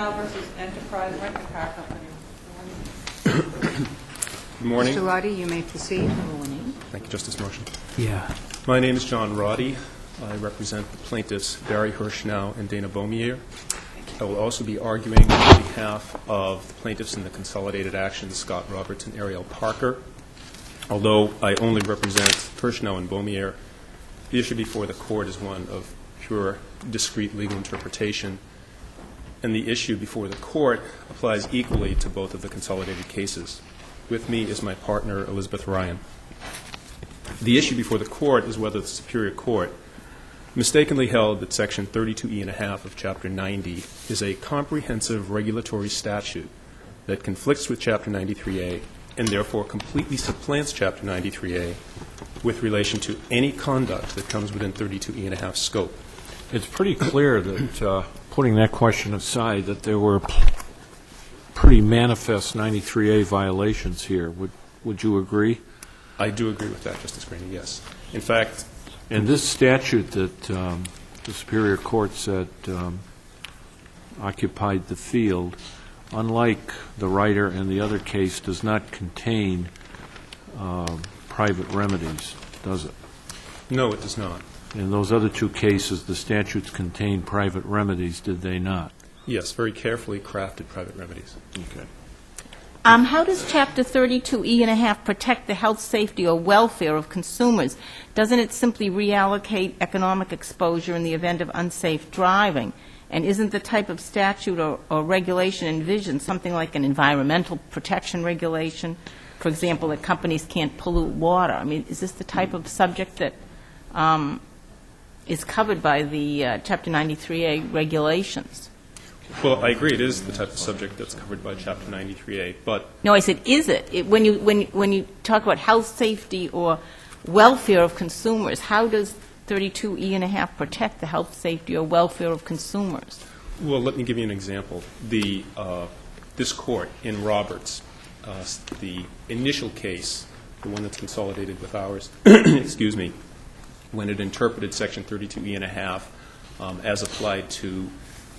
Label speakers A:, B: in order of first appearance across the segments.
A: Hershenow versus Enterprise Rent-A-Car Company.
B: Good morning.
C: Mr. Roddy, you may proceed.
B: Thank you, Justice Marshall.
D: Yeah.
B: My name is John Roddy. I represent the plaintiffs Barry Hershenow and Dana Beaumier. I will also be arguing on behalf of the plaintiffs in the consolidated actions, Scott Roberts and Ariel Parker. Although I only represent Hershenow and Beaumier, the issue before the court is one of pure, discrete legal interpretation, and the issue before the court applies equally to both of the consolidated cases. With me is my partner, Elizabeth Ryan. The issue before the court is whether the Superior Court mistakenly held that Section 32E1/2 of Chapter 90 is a comprehensive regulatory statute that conflicts with Chapter 93A and therefore completely supplants Chapter 93A with relation to any conduct that comes within 32E1/2 scope.
D: It's pretty clear that, putting that question aside, that there were pretty manifest 93A violations here. Would you agree?
B: I do agree with that, Justice Graney, yes. In fact,
D: and this statute that the Superior Court said occupied the field, unlike the Ryder and the other case, does not contain private remedies, does it?
B: No, it does not.
D: In those other two cases, the statutes contained private remedies, did they not?
B: Yes, very carefully crafted private remedies.
D: Okay.
E: How does Chapter 32E1/2 protect the health, safety, or welfare of consumers? Doesn't it simply reallocate economic exposure in the event of unsafe driving? And isn't the type of statute or regulation envisioned something like an environmental protection regulation? For example, that companies can't pollute water. I mean, is this the type of subject that is covered by the Chapter 93A regulations?
B: Well, I agree. It is the type of subject that's covered by Chapter 93A, but...
E: No, I said, is it? When you talk about health, safety, or welfare of consumers, how does 32E1/2 protect the health, safety, or welfare of consumers?
B: Well, let me give you an example. This Court in Roberts, the initial case, the one that's consolidated with ours, excuse me, when it interpreted Section 32E1/2 as applied to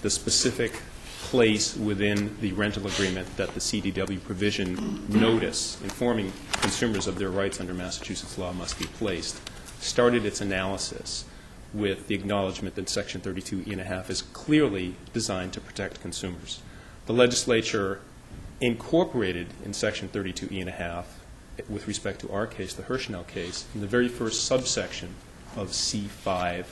B: the specific place within the rental agreement that the CDW provision notice informing consumers of their rights under Massachusetts law must be placed, started its analysis with the acknowledgement that Section 32E1/2 is clearly designed to protect consumers. The legislature incorporated in Section 32E1/2, with respect to our case, the Hershenow case, in the very first subsection of C5A,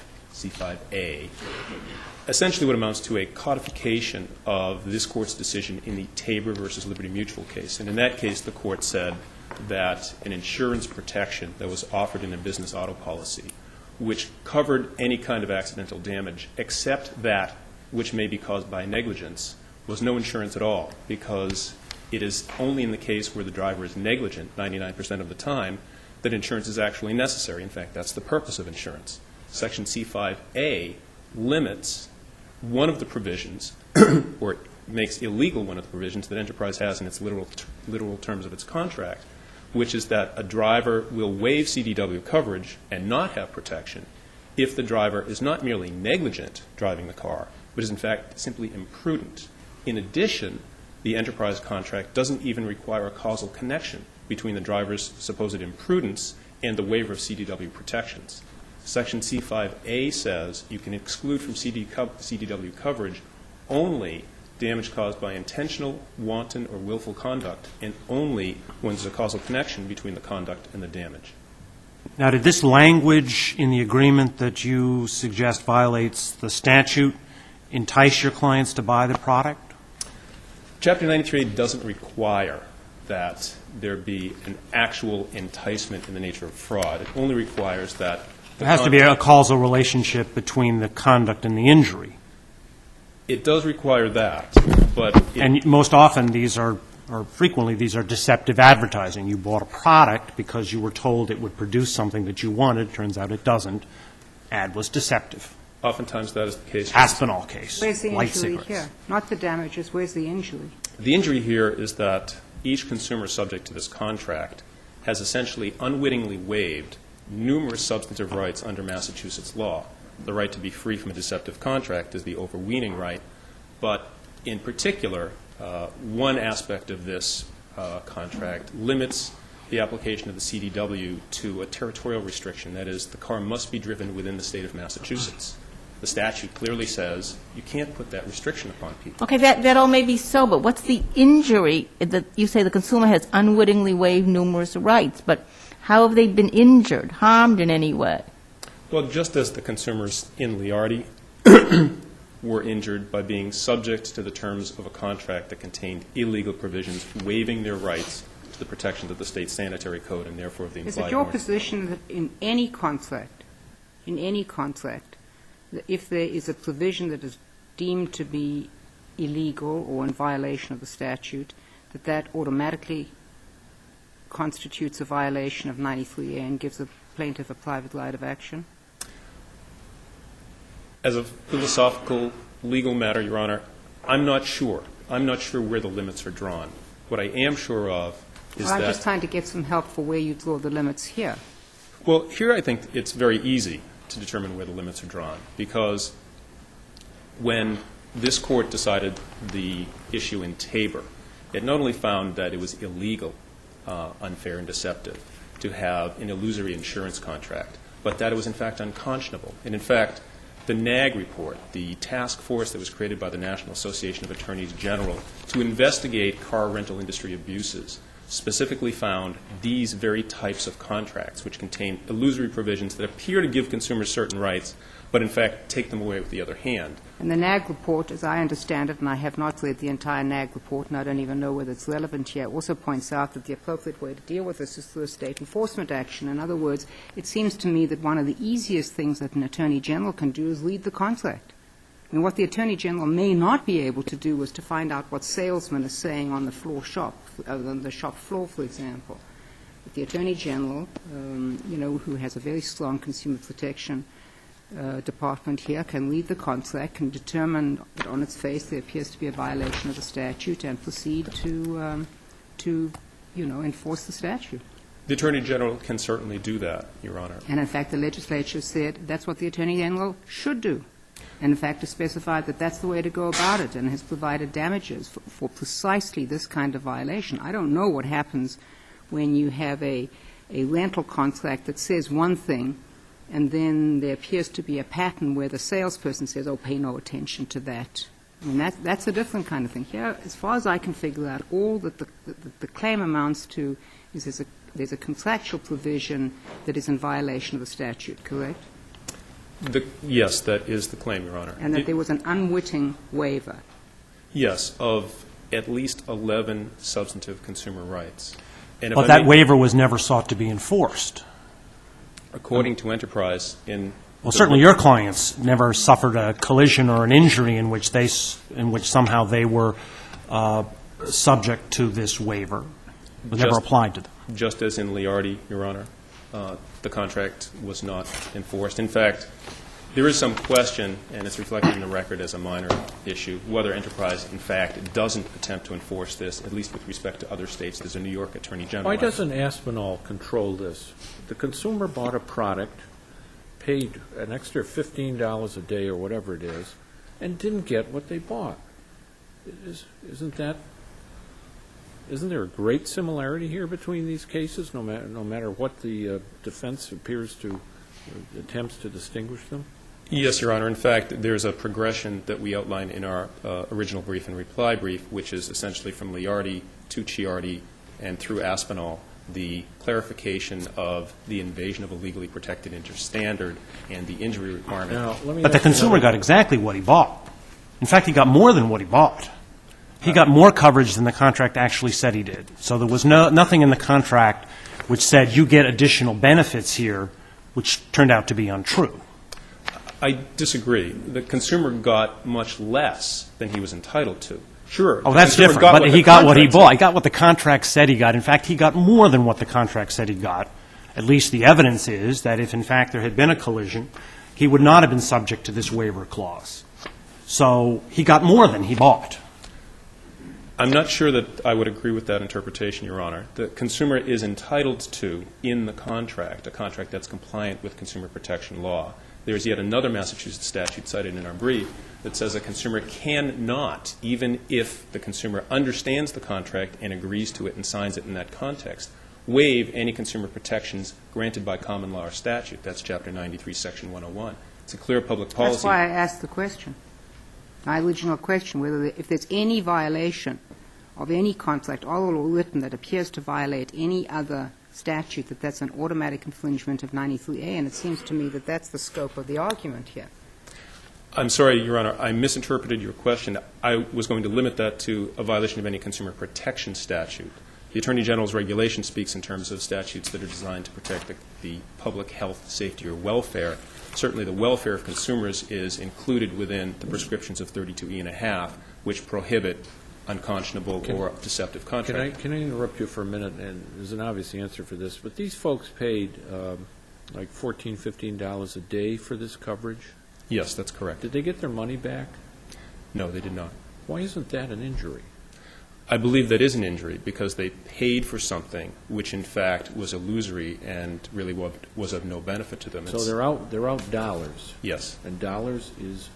B: essentially what amounts to a codification of this Court's decision in the Tabor versus Liberty Mutual case. And in that case, the Court said that an insurance protection that was offered in a business auto policy, which covered any kind of accidental damage except that which may be caused by negligence, was no insurance at all, because it is only in the case where the driver is negligent 99% of the time that insurance is actually necessary. In fact, that's the purpose of insurance. Section C5A limits one of the provisions, or it makes illegal one of the provisions that Enterprise has in its literal terms of its contract, which is that a driver will waive CDW coverage and not have protection if the driver is not merely negligent driving the car, but is in fact simply imprudent. In addition, the Enterprise contract doesn't even require a causal connection between the driver's supposed imprudence and the waiver of CDW protections. Section C5A says you can exclude from CDW coverage only damage caused by intentional, wanton, or willful conduct, and only when there's a causal connection between the conduct and the damage.
F: Now, did this language in the agreement that you suggest violates the statute entice your clients to buy the product?
B: Chapter 93 doesn't require that there be an actual enticement in the nature of fraud. It only requires that
F: there has to be a causal relationship between the conduct and the injury.
B: It does require that, but...
F: And most often these are, or frequently these are deceptive advertising. You bought a product because you were told it would produce something that you wanted. Turns out it doesn't. Ad was deceptive.
B: Oftentimes that is the case.
F: Aspinall case.
C: Where's the
F: light
C: injury
F: cigarettes.
C: here? Not the damages. Where's the injury?
B: The injury here is that each consumer subject to this contract has essentially unwittingly waived numerous substantive rights under Massachusetts law. The right to be free from a deceptive contract is the overweening right, but In particular, one aspect of this contract limits the application of the CDW to a territorial restriction. That is, the car must be driven within the state of Massachusetts. The statute clearly says you can't put that restriction upon people.
E: Okay, that all may be so, but what's the injury? You say the consumer has unwittingly waived numerous rights, but how have they been injured, harmed in any way?
B: Well, just as the consumers in Liardi were injured by being subject to the terms of a contract that contained illegal provisions waiving their rights to the protections of the state sanitary code and therefore of the implied
C: Is it your
B: warranty.
C: position that in any contract, that if there is a provision that is deemed to be illegal or in violation of the statute, that that automatically constitutes a violation of 93A and gives the plaintiff a private right of action?
B: As a philosophical, legal matter, Your Honor, I'm not sure. I'm not sure where the limits are drawn. What I am sure of is
C: Well, I'm
B: that...
C: just trying to get some help for where you draw the limits here.
B: Well, here I think it's very easy to determine where the limits are drawn, because when this Court decided the issue in Tabor, it not only found that it was illegal, unfair, and deceptive to have an illusory insurance contract, but that it was in fact unconscionable. And in fact, the NAG report, the task force that was created by the National Association of Attorneys General to investigate car rental industry abuses, specifically found these very types of contracts, which contain illusory provisions that appear to give consumers certain rights, but in fact take them away with the other hand.
C: And the NAG report, as I understand it, and I have not read the entire NAG report, and I don't even know whether it's relevant here, also points out that the appropriate way to deal with this is through a state enforcement action. In other words, it seems to me that one of the easiest things that an attorney general can do is read the contract. I mean, what the Attorney General may not be able to do is to find out what salesman is saying on the floor shop, on the shop floor, for example. But the Attorney General, who has a very strong consumer protection department here, can read the contract, can determine that on its face there appears to be a violation of the statute, and proceed to enforce the statute.
B: The Attorney General can certainly do that, Your Honor.
C: And in fact, the legislature said that's what the Attorney General should do. And in fact, has specified that that's the way to go about it, and has provided damages for precisely this kind of violation. I don't know what happens when you have a rental contract that says one thing, and then there appears to be a pattern where the salesperson says, oh, pay no attention to that. I mean, that's a different kind of thing. Here, as far as I can figure out, all that the claim amounts to is there's a contractual provision that is in violation of the statute, correct?
B: Yes, that is the claim, Your Honor.
C: And that there was an unwitting waiver.
B: Yes, of at least 11 substantive consumer rights. And if
F: But
B: I
F: that
B: may-
F: waiver was never sought to be enforced.
B: According to Enterprise,
F: Well, certainly your clients never suffered a collision or an injury in which somehow they were subject to this waiver. It was never applied to them.
B: just as in Liardi, Your Honor, the contract was not enforced. In fact, there is some question, and it's reflected in the record as a minor issue, whether Enterprise, in fact, doesn't attempt to enforce this, at least with respect to other states. There's a New York Attorney General.
D: Why doesn't Aspinall control this? The consumer bought a product, paid an extra $15 a day or whatever it is, and didn't get what they bought. Isn't there a great similarity here between these cases, no matter what the defense appears to, attempts to distinguish them?
B: Yes, Your Honor. In fact, there's a progression that we outline in our original brief and reply brief, which is essentially from Liardi to Ciardi and through Aspinall, the clarification of the invasion of a legally protected interest standard and the injury requirement.
D: Now, let me
F: But the
D: ask you
F: consumer
D: another-
F: got exactly what he bought. In fact, he got more than what he bought. He got more coverage than the contract actually said he did. So there was nothing in the contract which said you get additional benefits here, which turned out to be untrue.
B: I disagree. The consumer got much less than he was entitled to. Sure.
F: Oh,
B: the
F: that's
B: consumer
F: different.
B: got
F: But
B: what
F: he
B: the
F: got what he
B: contract said.
F: bought. He got what the contract said he got. In fact, he got more than what the contract said he got. At least the evidence is that if, in fact, there had been a collision, he would not have been subject to this waiver clause. So he got more than he bought.
B: I'm not sure that I would agree with that interpretation, Your Honor. The consumer is entitled to, in the contract, a contract that's compliant with consumer protection law. There's yet another Massachusetts statute cited in our brief that says a consumer cannot, even if the consumer understands the contract and agrees to it and signs it in that context, waive any consumer protections granted by common law or statute. That's Chapter 93, Section 101. It's a clear public policy.
C: That's why I asked the question. My original question, whether if there's any violation of any contract, oral or written, that appears to violate any other statute, that's an automatic infringement of 93A, and it seems to me that that's the scope of the argument here.
B: I'm sorry, Your Honor, I misinterpreted your question. I was going to limit that to a violation of any consumer protection statute. The Attorney General's regulation speaks in terms of statutes that are designed to protect the public health, safety, or welfare. Certainly the welfare of consumers is included within the prescriptions of 32E1/2, which prohibit unconscionable or deceptive contract.
D: Can I interrupt you for a minute? And there's an obvious answer for this, but these folks paid like $14, $15 a day for this coverage?
B: Yes, that's correct.
D: Did they get their money back?
B: No, they did not.
D: Why isn't that an injury?
B: I believe that is an injury because they paid for something which, in fact, was illusory and really was of no benefit to them.
D: So they're out dollars.
B: Yes.
D: And dollars is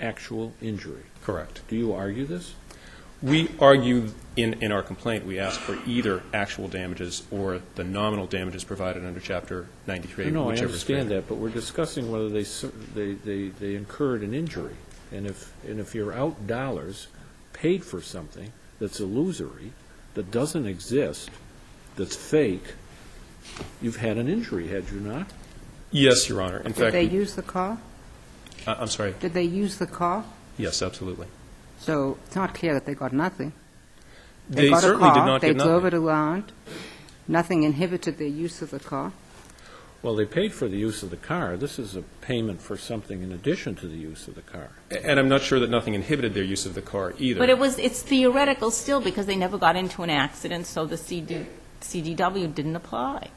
D: actual injury.
B: Correct.
D: Do you argue this?
B: We argue in our complaint, we ask for either actual damages or the nominal damages provided under Chapter 93.
D: No, I understand that, but we're discussing whether they incurred an injury. And if you're out dollars, paid for something that's illusory, that doesn't exist, that's fake, you've had an injury, had you not?
B: Yes, Your Honor. In
C: Did
B: fact,
C: they use the car?
B: I'm sorry.
C: Did they use the car?
B: Yes, absolutely.
C: So it's not clear that they got nothing.
B: They
C: got
B: certainly
C: a car,
B: did not
C: they
B: get
C: drove
B: nothing.
C: it around, nothing inhibited their use of the car.
D: Well, they paid for the use of the car. This is a payment for something in addition to the use of the car.
B: And I'm not sure that nothing inhibited their use of the car either.
E: But it's theoretical still because they never got into an accident, so the CDW didn't apply.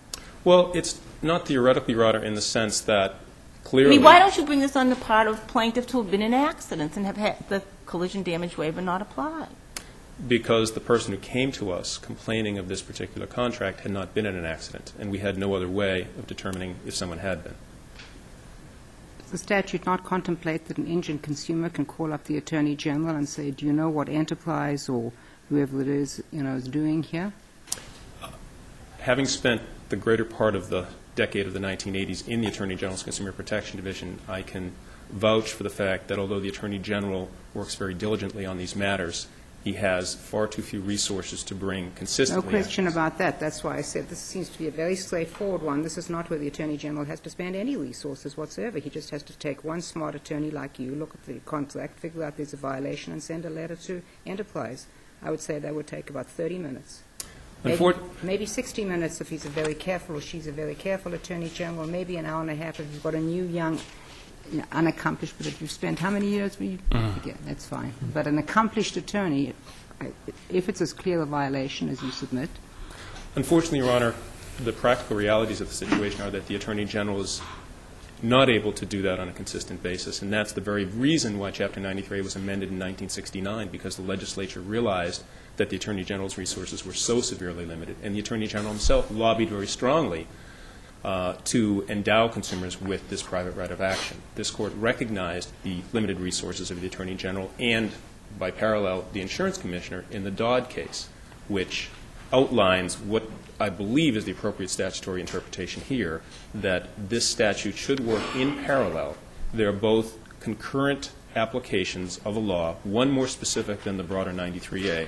B: Well, it's not theoretical, Your Honor, in the sense that
E: I
B: clearly
E: mean, why don't you bring this on the part of plaintiffs who have been in accidents and have had the collision damage waiver not apply?
B: because the person who came to us complaining of this particular contract had not been in an accident, and we had no other way of determining if someone had been.
C: Does the statute not contemplate that an injured consumer can call up the Attorney General and say, do you know what Enterprise or whoever it is, is doing here?
B: Having spent the greater part of the decade of the 1980s in the Attorney General's Consumer Protection Division, I can vouch for the fact that although the Attorney General works very diligently on these matters, he has far too few resources to bring consistently.
C: No question about that. That's why I said this seems to be a very straightforward one. This is not where the Attorney General has to spend any resources whatsoever. He just has to take one smart attorney like you, look at the contract, figure out there's a violation, and send a letter to Enterprise. I would say that would take about 30 minutes. Maybe 60 minutes if he's a very careful or she's a very careful Attorney General, maybe an hour and a half if you've got a new, young, unaccomplished, but if you've spent how many years? Again, that's fine. But an accomplished attorney, if it's as clear a violation as you submit.
B: Unfortunately, Your Honor, the practical realities of the situation are that the Attorney General is not able to do that on a consistent basis, and that's the very reason why Chapter 93 was amended in 1969, because the legislature realized that the Attorney General's resources were so severely limited, and the Attorney General himself lobbied very strongly to endow consumers with this private right of action. This Court recognized the limited resources of the Attorney General and, by parallel, the Insurance Commissioner in the Dodd case, which outlines what I believe is the appropriate statutory interpretation here, that this statute should work in parallel. They're both concurrent applications of a law, one more specific than the broader 93A.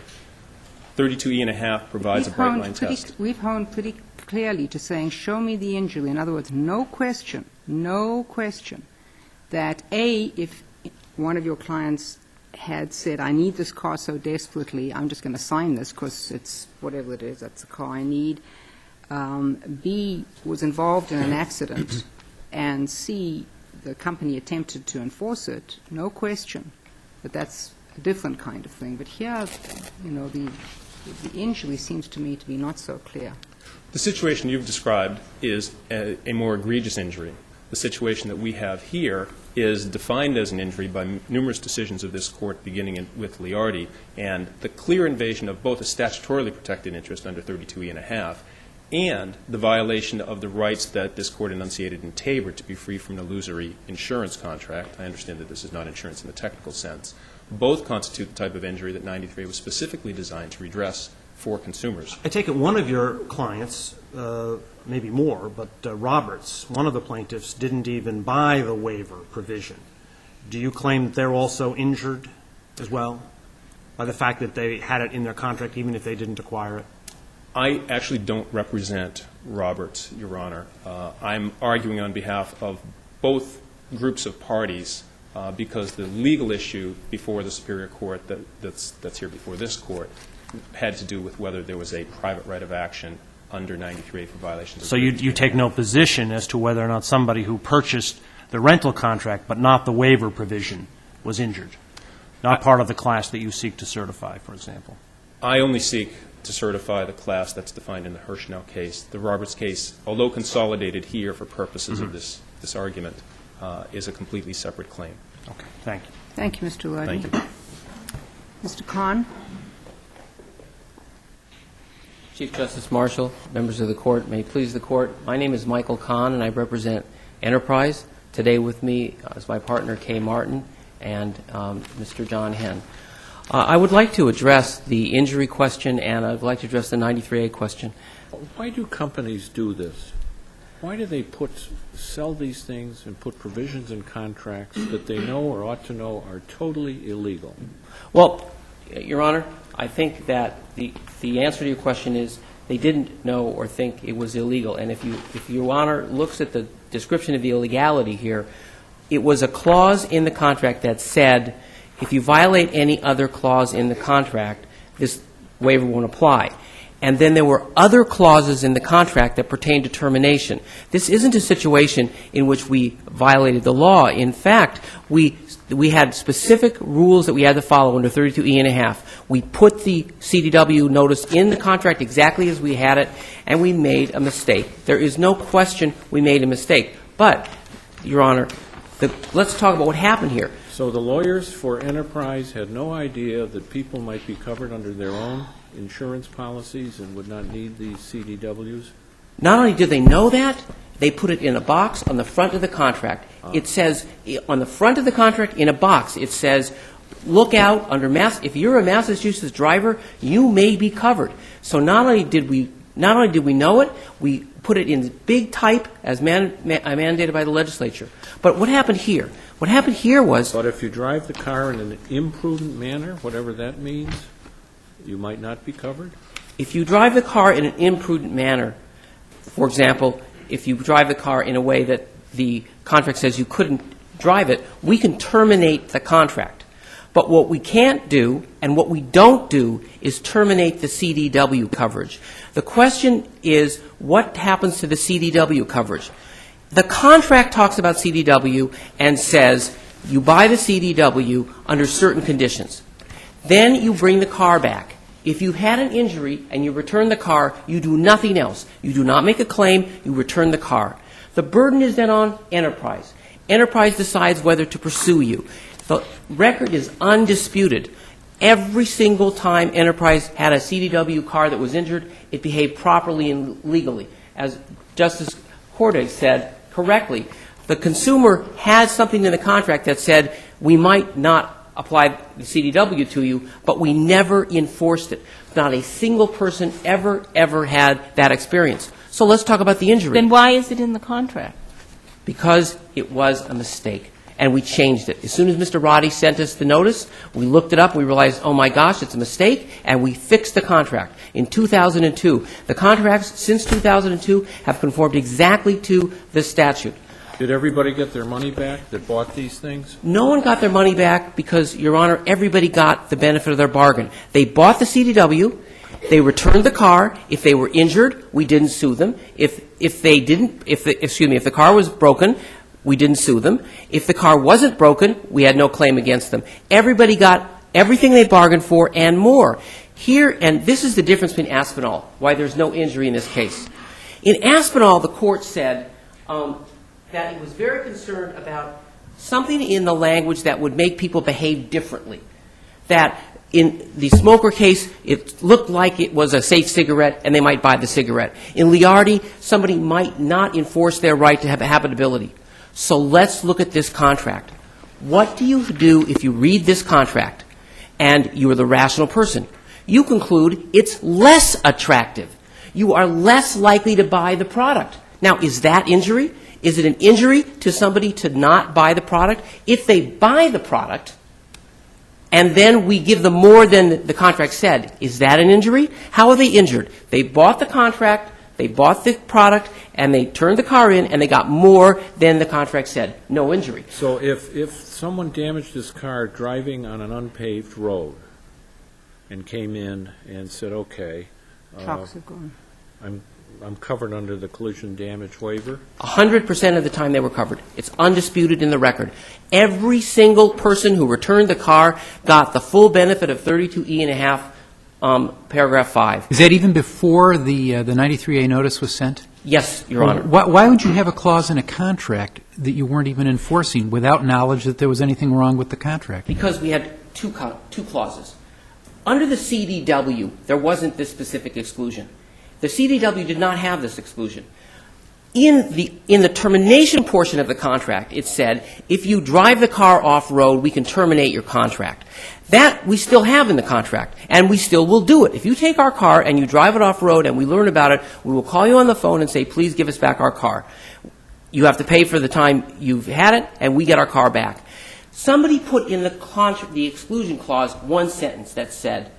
B: 32E1/2 provides a bright-line test.
C: We've honed pretty clearly to saying, show me the injury. In other words, no question, that A, if one of your clients had said, I need this car so desperately, I'm just going to sign this because it's whatever it is, that's the car I need. B, was involved in an accident, and C, the company attempted to enforce it, no question. But that's a different kind of thing. But here, the injury seems to me to be not so clear.
B: The situation you've described is a more egregious injury. the situation that we have here is defined as an injury by numerous decisions of this Court, beginning with Liardi, and the clear invasion of both a statutorily protected interest under 32E1/2 and the violation of the rights that this Court enunciated in Tabor to be free from an illusory insurance contract. I understand that this is not insurance in the technical sense. Both constitute the type of injury that 93 was specifically designed to redress for consumers.
F: I take it one of your clients, maybe more, but Roberts, one of the plaintiffs, didn't even buy the waiver provision. Do you claim that they're also injured as well by the fact that they had it in their contract even if they didn't acquire it?
B: I actually don't represent Roberts, Your Honor. I'm arguing on behalf of both groups of parties because the legal issue before the Superior Court that's here before this Court had to do with whether there was a private right of action under 93A for violations.
F: So you take no position as to whether or not somebody who purchased the rental contract but not the waiver provision was injured, not part of the class that you seek to certify, for example?
B: I only seek to certify the class that's defined in the Hershenow case. The Roberts case, although consolidated here for purposes of this argument, is a completely separate claim.
F: Okay, thank you.
C: Thank you, Mr. Lodey.
B: Thank you.
C: Mr. Kahn?
G: Chief Justice Marshall, members of the Court, may it please the Court. My name is Michael Kahn, and I represent Enterprise. Today with me is my partner, Kay Martin, and Mr. John Henn. I would like to address the injury question, and I would like to address the 93A question.
D: Why do companies do this? Why do they sell these things and put provisions in contracts that they know or ought to know are totally illegal?
G: Well, Your Honor, I think that the answer to your question is they didn't know or think it was illegal. And if Your Honor looks at the description of the illegality here, it was a clause in the contract that said if you violate any other clause in the contract, this waiver won't apply. And then there were other clauses in the contract that pertained to termination. This isn't a situation in which we violated the law. In fact, we had specific rules that we had to follow under 32E1/2. We put the CDW notice in the contract exactly as we had it, and we made a mistake. There is no question we made a mistake. But, Your Honor, let's talk about what happened here.
D: So the lawyers for Enterprise had no idea that people might be covered under their own insurance policies and would not need these CDWs?
G: Not only did they know that, they put it in a box on the front of the contract. It says, on the front of the contract, in a box, it says, look out under if you're a Massachusetts driver, you may be covered. So not only did we know it, we put it in big type as mandated by the legislature. But what happened here? What happened here was...
D: But if you drive the car in an imprudent manner, whatever that means, you might not be covered?
G: If you drive the car in an imprudent manner, for example, if you drive the car in a way that the contract says you couldn't drive it, we can terminate the contract. But what we can't do and what we don't do is terminate the CDW coverage. The question is, what happens to the CDW coverage? The contract talks about CDW and says you buy the CDW under certain conditions. Then you bring the car back. If you had an injury and you return the car, you do nothing else. You do not make a claim, you return the car. The burden is then on Enterprise. Enterprise decides whether to pursue you. The record is undisputed. Every single time Enterprise had a CDW car that was injured, it behaved properly and legally. As Justice Corday said correctly, the consumer had something in the contract that said we might not apply the CDW to you, but we never enforced it. Not a single person ever had that experience. So let's talk about the injury.
E: Then why is it in the contract?
G: Because it was a mistake, and we changed it. As soon as Mr. Roddy sent us the notice, we looked it up, we realized, oh my gosh, it's a mistake, and we fixed the contract in 2002. The contracts since 2002 have conformed exactly to the statute.
D: Did everybody get their money back that bought these things?
G: No one got their money back because, Your Honor, everybody got the benefit of their bargain. They bought the CDW. They returned the car. If they were injured, we didn't sue them. If the car was broken, we didn't sue them. If the car wasn't broken, we had no claim against them. Everybody got everything they bargained for and more. Here, and this is the difference between Aspinall, why there's no injury in this case. In Aspinall, the court said, that it was very concerned about something in the language that would make people behave differently. That in the smoker case, it looked like it was a safe cigarette, and they might buy the cigarette. In Liardi, somebody might not enforce their right to have habitability. So let's look at this contract. What do you do if you read this contract and you are the rational person? You conclude it's less attractive. You are less likely to buy the product. Now, is that injury? Is it an injury to somebody to not buy the product? If they buy the product, and then we give them more than the contract said, is that an injury? How are they injured? They bought the contract, they bought the product, and they turned the car in, and they got more than the contract said. No injury.
D: So if someone damaged his car driving on an unpaved road and came in and said, okay,
C: Trucks are gone.
D: I'm covered under the collision damage waiver?
G: 100% of the time they were covered. It's undisputed in the record. Every single person who returned the car got the full benefit of 32E and a half, paragraph 5.
H: Is that even before the 93A notice was sent?
G: Yes, Your Honor.
H: Why would you have a clause in a contract that you weren't even enforcing without knowledge that there was anything wrong with the contract?
G: Because we had two clauses. Under the CDW, there wasn't this specific exclusion. The CDW did not have this exclusion. In the termination portion of the contract, it said, if you drive the car off-road, we can terminate your contract. That we still have in the contract, and we still will do it. If you take our car and you drive it off-road and we learn about it, we will call you on the phone and say, please give us back our car. You have to pay for the time you've had it, and we get our car back. Somebody put in the exclusion clause one sentence that said,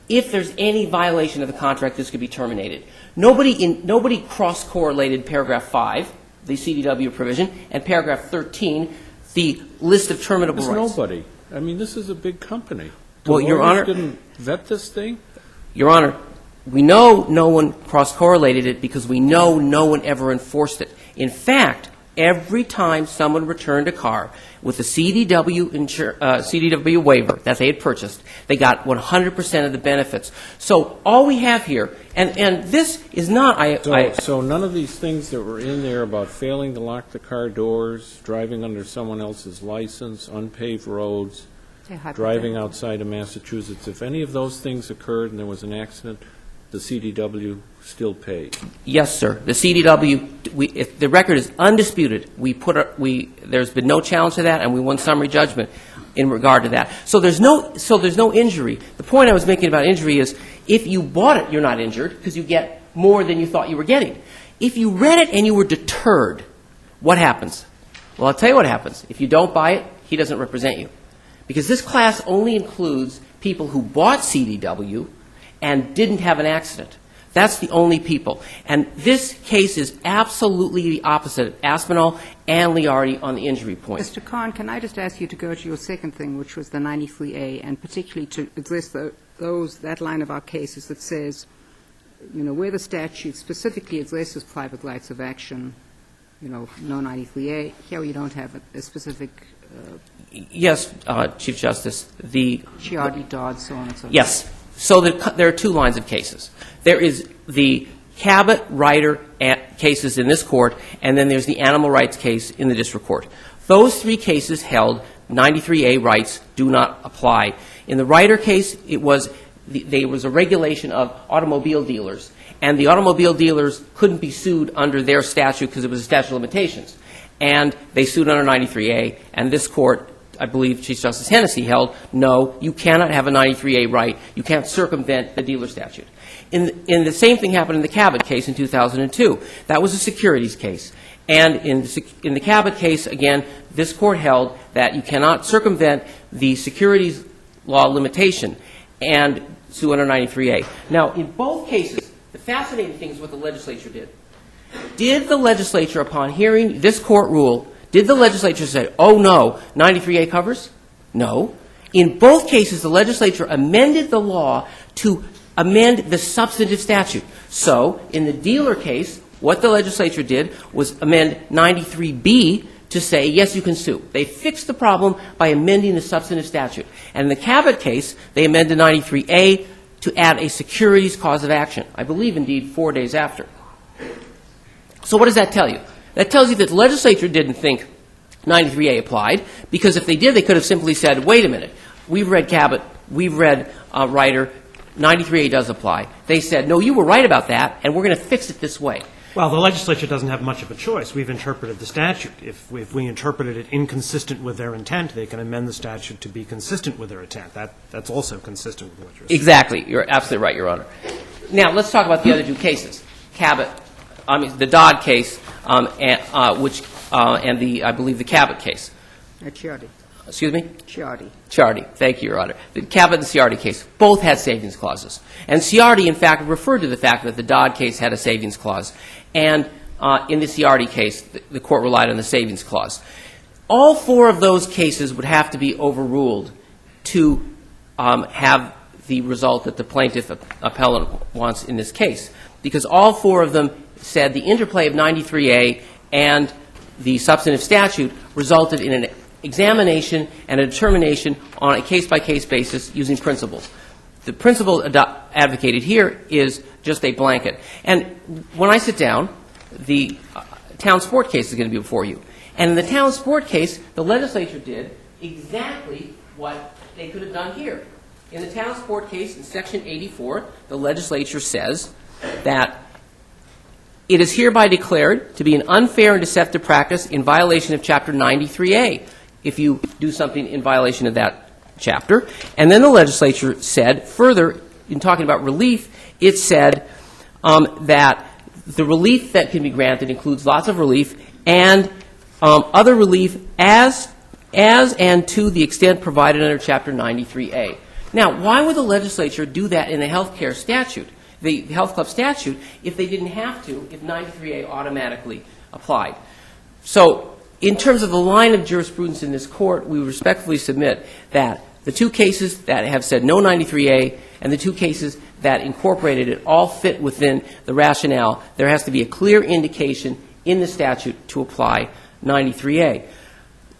G: if there's any violation of the contract, this could be terminated. Nobody cross-correlated paragraph 5, the CDW provision, and paragraph 13, the list of terminable
D: There's
G: rights.
D: nobody. I mean, this is a big company.
G: Well, Your Honor,
D: didn't vet this thing?
G: Your Honor, we know no one cross-correlated it because we know no one ever enforced it. In fact, every time someone returned a car with a CDW waiver that they had purchased, they got 100% of the benefits. So all we have here, and this is not...
D: So none of these things that were in there about failing to lock the car doors, driving under someone else's license, unpaved roads, driving outside of Massachusetts, if any of those things occurred and there was an accident, the CDW still paid?
G: Yes, sir. The CDW, if the record is undisputed. There's been no challenge to that, and we won summary judgment in regard to that. So there's no injury. The point I was making about injury is, if you bought it, you're not injured because you get more than you thought you were getting. If you read it and you were deterred, what happens? Well, I'll tell you what happens. If you don't buy it, he doesn't represent you. Because this class only includes people who bought CDW and didn't have an accident. That's the only people. And this case is absolutely the opposite of Aspinall and Liardi on the injury point.
C: Mr. Kahn, can I just ask you to go to your second thing, which was the 93A, and particularly to address that line of our cases that says, where the statute specifically addresses private rights of action, no 93A. Here we don't have a specific...
G: Yes, Chief Justice.
C: Chiardi, Dodd, so on and so forth.
G: Yes. So there are two lines of cases. There is the Cabot, Ryder cases in this court, and then there's the animal rights case in the district court. Those three cases held 93A rights do not apply. In the Ryder case, there was a regulation of automobile dealers, and the automobile dealers couldn't be sued under their statute because it was a statute of limitations. And they sued under 93A, and this court, I believe Chief Justice Hennessy held, no, you cannot have a 93A right. You can't circumvent the dealer statute. In the same thing happened in the Cabot case in 2002. That was a securities case. And in the Cabot case, again, this court held that you cannot circumvent the securities law limitation and sue under 93A. Now, in both cases, the fascinating thing is what the legislature did. Did the legislature, upon hearing this court rule, did the legislature say, oh, no, 93A covers? No. In both cases, the legislature amended the law to amend the substantive statute. So in the dealer case, what the legislature did was amend 93B to say, yes, you can sue. They fixed the problem by amending the substantive statute. And in the Cabot case, they amended 93A to add a securities cause of action. I believe, indeed, 4 days after. So what does that tell you? That tells you that the legislature didn't think 93A applied, because if they did, they could have simply said, wait a minute, we've read Cabot, we've read Ryder, 93A does apply. They said, no, you were right about that, and we're going to fix it this way.
F: Well, the legislature doesn't have much of a choice. We've interpreted the statute. If we interpreted it inconsistent with their intent, they can amend the statute to be consistent with their intent. That's also consistent with what you're saying.
G: Exactly. You're absolutely right, Your Honor. Now, let's talk about the other two cases. The Dodd case, and I believe the Cabot case.
C: Ciardi.
G: Excuse me?
C: Ciardi.
G: Ciardi. Thank you, Your Honor. The Cabot and Ciardi case both had savings clauses. And Ciardi, in fact, referred to the fact that the Dodd case had a savings clause. And in the Ciardi case, the court relied on the savings clause. All four of those cases would have to be overruled to have the result that the plaintiff appellant wants in this case, because all four of them said the interplay of 93A and the substantive statute resulted in an examination and a determination on a case-by-case basis using principles. The principle advocated here is just a blanket. And when I sit down, the town sport case is going to be before you. And in the town sport case, the legislature did exactly what they could have done here. In the town sport case, in Section 84, the legislature says that it is hereby declared to be an unfair and deceptive practice in violation of Chapter 93A if you do something in violation of that chapter. And then the legislature said, further, in talking about relief, it said that the relief that can be granted includes lots of relief and other relief as and to the extent provided under Chapter 93A. Now, why would the legislature do that in the health care statute, the health club statute, if they didn't have to, if 93A automatically applied? So in terms of the line of jurisprudence in this court, we respectfully submit that the two cases that have said no 93A and the two cases that incorporated it all fit within the rationale. There has to be a clear indication in the statute to apply 93A.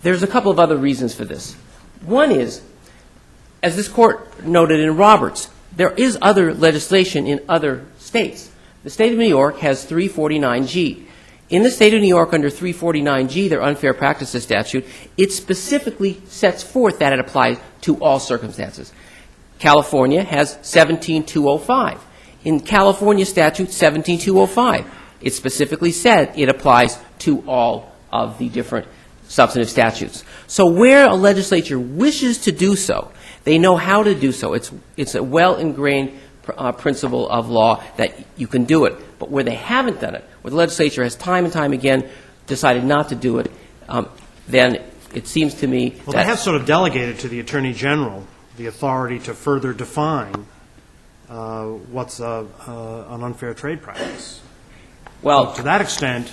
G: There's a couple of other reasons for this. One is, as this court noted in Roberts, there is other legislation in other states. The state of New York has 349G. In the state of New York, under 349G, their unfair practices statute, it specifically sets forth that it applies to all circumstances. California has 17205. In California statute 17205, it specifically said it applies to all of the different substantive statutes. So where a legislature wishes to do so, they know how to do so. It's a well-ingrained principle of law that you can do it. But where they haven't done it, where the legislature has time and time again decided not to do it, then it seems to me that...
F: Well, they have sort of delegated to the Attorney General the authority to further define what's an unfair trade practice.
G: Well,
F: to that extent,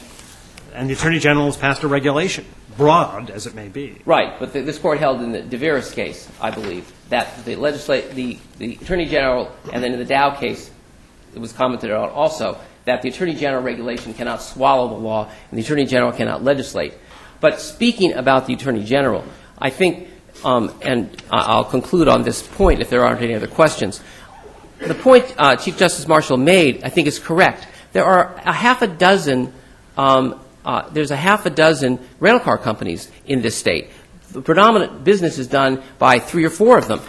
F: and the Attorney General has passed a regulation, broad as it may be.
G: Right, but this court held in the DeVeris case, I believe, that the Attorney General, and then in the Dow case, it was commented on also, that the Attorney General regulation cannot swallow the law, and the Attorney General cannot legislate. But speaking about the Attorney General, I think, and I'll conclude on this point if there aren't any other questions, the point Chief Justice Marshall made, I think, is correct. There are there's a half a dozen rental car companies in this state. The predominant business is done by 3 or 4 of them.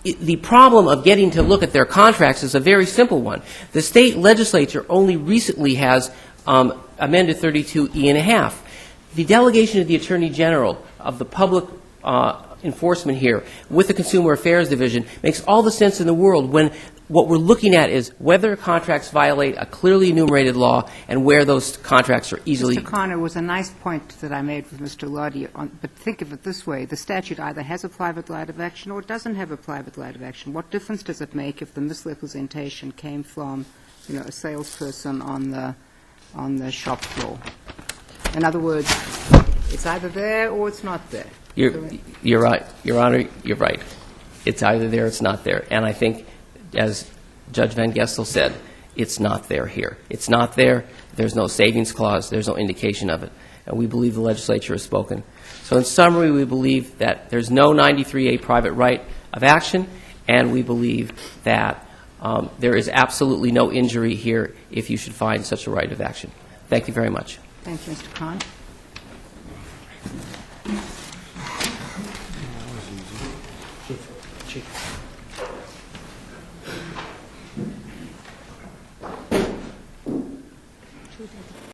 G: The problem of getting to look at their contracts is a very simple one. The state legislature only recently has amended 32E1/2. The delegation of the Attorney General of the public enforcement here with the Consumer Affairs Division makes all the sense in the world when what we're looking at is whether contracts violate a clearly enumerated law and where those contracts are easily...
C: Mr. Connor, was a nice point that I made with Mr. Loddy, but think of it this way. The statute either has a private right of action or it doesn't have a private right of action. What difference does it make if the misrepresentation came from, a salesperson on the shop floor? In other words, it's either there or it's not there.
G: You're right. Your Honor, you're right. It's either there or it's not there. And I think, as Judge Van Gessel said, it's not there here. It's not there. There's no savings clause. There's no indication of it. And we believe the legislature has spoken. So in summary, we believe that there's no 93A private right of action, and we believe that there is absolutely no injury here if you should find such a right of action. Thank you very much.
C: Thank you, Mr. Khan.
F: Chief.